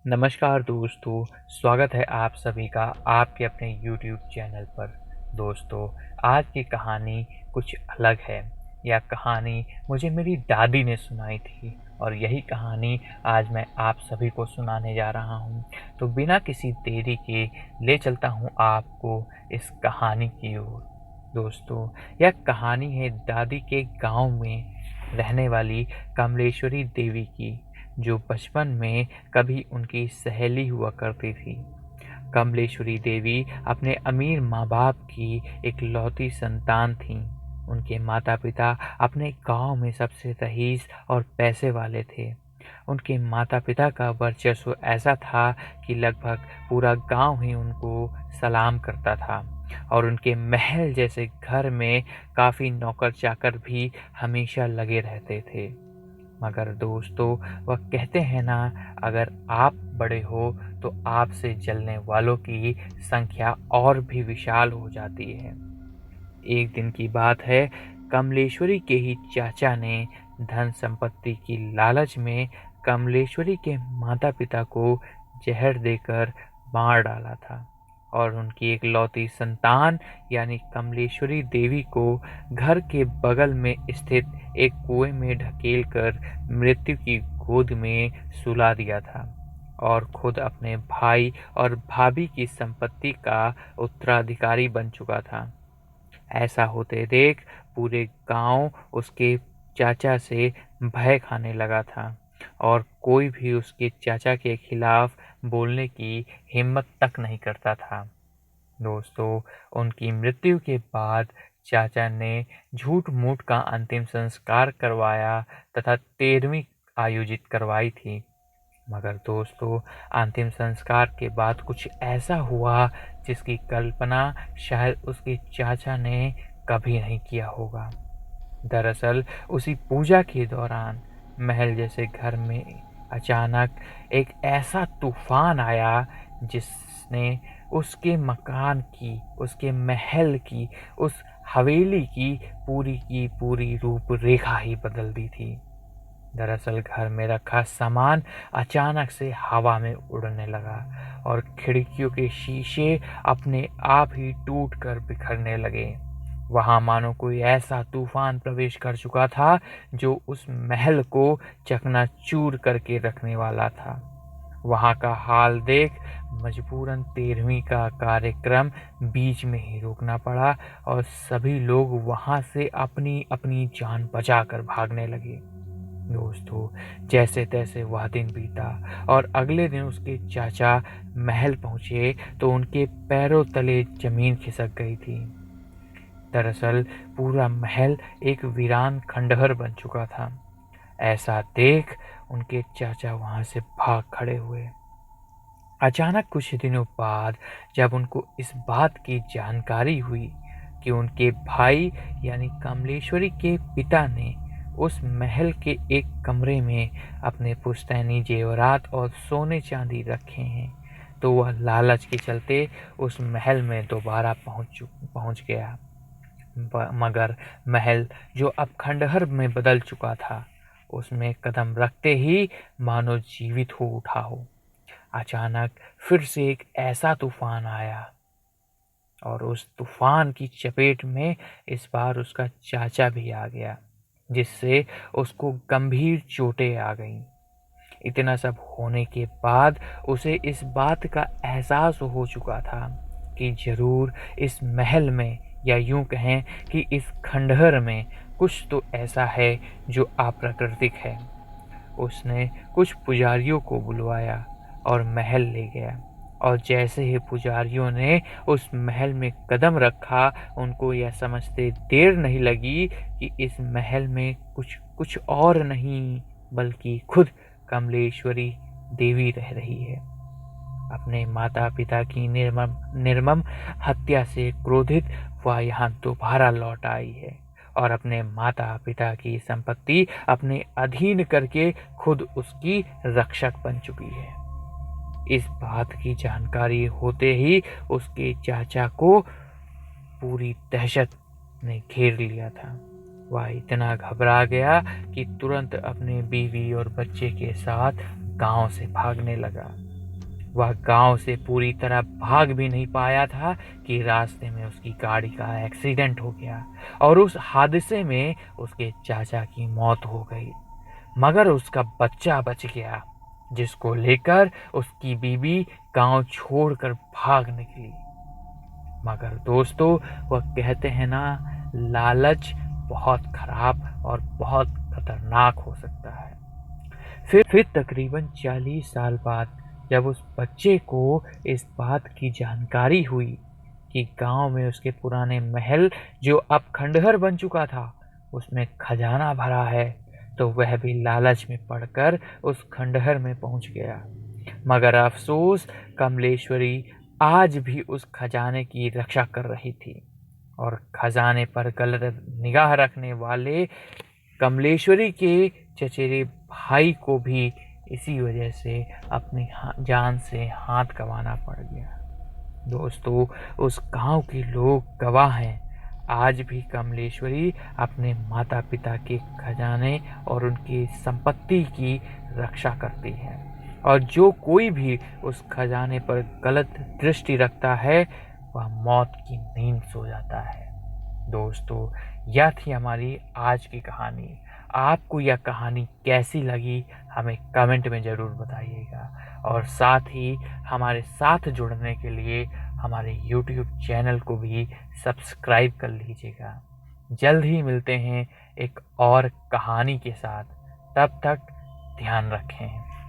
नमस्कार दोस्तों, स्वागत है आप सभी का आपके अपने यूट्यूब चैनल पर। दोस्तों, आज की कहानी कुछ अलग है। यह कहानी मुझे मेरी दादी ने सुनाई थी और यही कहानी आज मैं आप सभी को सुनाने जा रहा हूँ। तो बिना किसी देरी के ले चलता हूँ आपको इस कहानी की ओर। दोस्तों, यह कहानी है दादी के गाँव में रहने वाली कमलेश्वरी देवी की, जो बचपन में कभी उनकी सहेली हुआ करती थी। कमलेश्वरी देवी अपने अमीर माँ-बाप की इकलौती संतान थीं। उनके माता-पिता अपने गांव में सबसे रईस और पैसे वाले थे। उनके माता-पिता का वर्चस्व ऐसा था कि लगभग पूरा गांव ही उनको सलाम करता था और उनके महल जैसे घर में काफ़ी नौकर-चाकर भी हमेशा लगे रहते थे। मगर दोस्तों, वह कहते हैं ना, अगर आप बड़े हो तो आपसे जलने वालों की संख्या और भी विशाल हो जाती है। एक दिन की बात है, कमलेश्वरी के ही चाचा ने धन संपत्ति की लालच में कमलेश्वरी के माता पिता को जहर देकर मार डाला था और उनकी इकलौती संतान यानी कमलेश्वरी देवी को घर के बगल में स्थित एक कुएं में ढकेलकर मृत्यु की गोद में सुला दिया था और खुद अपने भाई और भाभी की संपत्ति का उत्तराधिकारी बन चुका था। ऐसा होते देख पूरे गांव उसके चाचा से भय खाने लगा था और कोई भी उसके चाचा के खिलाफ बोलने की हिम्मत तक नहीं करता था। दोस्तों, उनकी मृत्यु के बाद चाचा ने झूठ-मूठ का अंतिम संस्कार करवाया तथा 13वीं आयोजित करवाई थी। मगर दोस्तों, अंतिम संस्कार के बाद कुछ ऐसा हुआ जिसकी कल्पना शायद उसके चाचा ने कभी नहीं किया होगा। दरअसल उसी पूजा के दौरान महल जैसे घर में अचानक एक ऐसा तूफान आया जिसने उसके मकान की, उसके महल की, उस हवेली की पूरी रूपरेखा ही बदल दी थी। दरअसल घर में रखा सामान अचानक से हवा में उड़ने लगा और खिड़कियों के शीशे अपने आप ही टूटकर बिखरने लगे। वहां मानो कोई ऐसा तूफान प्रवेश कर चुका था जो उस महल को चकनाचूर करके रखने वाला था। वहां का हाल देख मजबूरन 13वीं का कार्यक्रम बीच में ही रोकना पड़ा और सभी लोग वहां से अपनी अपनी जान बचाकर भागने लगे। दोस्तों, जैसे तैसे वह दिन बीता और अगले दिन उसके चाचा महल पहुंचे तो उनके पैरों तले जमीन खिसक गई थी। दरअसल पूरा महल एक वीरान खंडहर बन चुका था। ऐसा देख उनके चाचा वहां से भाग खड़े हुए। अचानक कुछ दिनों बाद जब उनको इस बात की जानकारी हुई कि उनके भाई यानी कमलेश्वरी के पिता ने उस महल के एक कमरे में अपने पुश्तैनी जेवरात और सोने चांदी रखे हैं, तो वह लालच के चलते उस महल में दोबारा पहुंच गया। मगर महल जो अब खंडहर में बदल चुका था, उसमें कदम रखते ही मानो जीवित हो उठा हो। अचानक फिर से एक ऐसा तूफान आया और उस तूफान की चपेट में इस बार उसका चाचा भी आ गया, जिससे उसको गंभीर चोटें आ गईं। इतना सब होने के बाद उसे इस बात का एहसास हो चुका था कि जरूर इस महल में या यूं कहें कि इस खंडहर में कुछ तो ऐसा है जो अप्राकृतिक है। उसने कुछ पुजारियों को बुलवाया और महल ले गया और जैसे ही पुजारियों ने उस महल में कदम रखा, उनको यह समझते देर नहीं लगी कि इस महल में कुछ कुछ और नहीं बल्कि खुद कमलेश्वरी देवी रह रही है। अपने माता पिता की निर्मम हत्या से क्रोधित वह यहाँ दोबारा लौट आई है और अपने माता पिता की संपत्ति अपने अधीन करके खुद उसकी रक्षक बन चुकी है। इस बात की जानकारी होते ही उसके चाचा को पूरी दहशत ने घेर लिया था। वह इतना घबरा गया कि तुरंत अपने बीवी और बच्चे के साथ गांव से भागने लगा। वह गांव से पूरी तरह भाग भी नहीं पाया था कि रास्ते में उसकी गाड़ी का एक्सीडेंट हो गया और उस हादसे में उसके चाचा की मौत हो गई। मगर उसका बच्चा बच गया, जिसको लेकर उसकी बीवी गांव छोड़कर भाग निकली। मगर दोस्तों, वह कहते हैं ना, लालच बहुत खराब और बहुत खतरनाक हो सकता है। फिर तकरीबन 40 साल बाद जब उस बच्चे को इस बात की जानकारी हुई कि गांव में उसके पुराने महल, जो अब खंडहर बन चुका था, उसमें खजाना भरा है, तो वह भी लालच में पड़कर उस खंडहर में पहुंच गया। मगर अफसोस, कमलेश्वरी आज भी उस खजाने की रक्षा कर रही थी और खजाने पर गलत निगाह रखने वाले कमलेश्वरी के चचेरे भाई को भी इसी वजह से अपनी जान से हाथ गंवाना पड़ गया। दोस्तों, उस गांव के लोग गवाह हैं। आज भी कमलेश्वरी अपने माता पिता के खजाने और उनकी संपत्ति की रक्षा करती है, और जो कोई भी उस खजाने पर गलत दृष्टि रखता है, वह मौत की नींद सो जाता है। दोस्तों, यह थी हमारी आज की कहानी। आपको यह कहानी कैसी लगी, हमें कमेंट में ज़रूर बताइएगा, और साथ ही हमारे साथ जुड़ने के लिए हमारे YouTube चैनल को भी सब्सक्राइब कर लीजिएगा। जल्द ही मिलते हैं एक और कहानी के साथ। तब तक ध्यान रखें।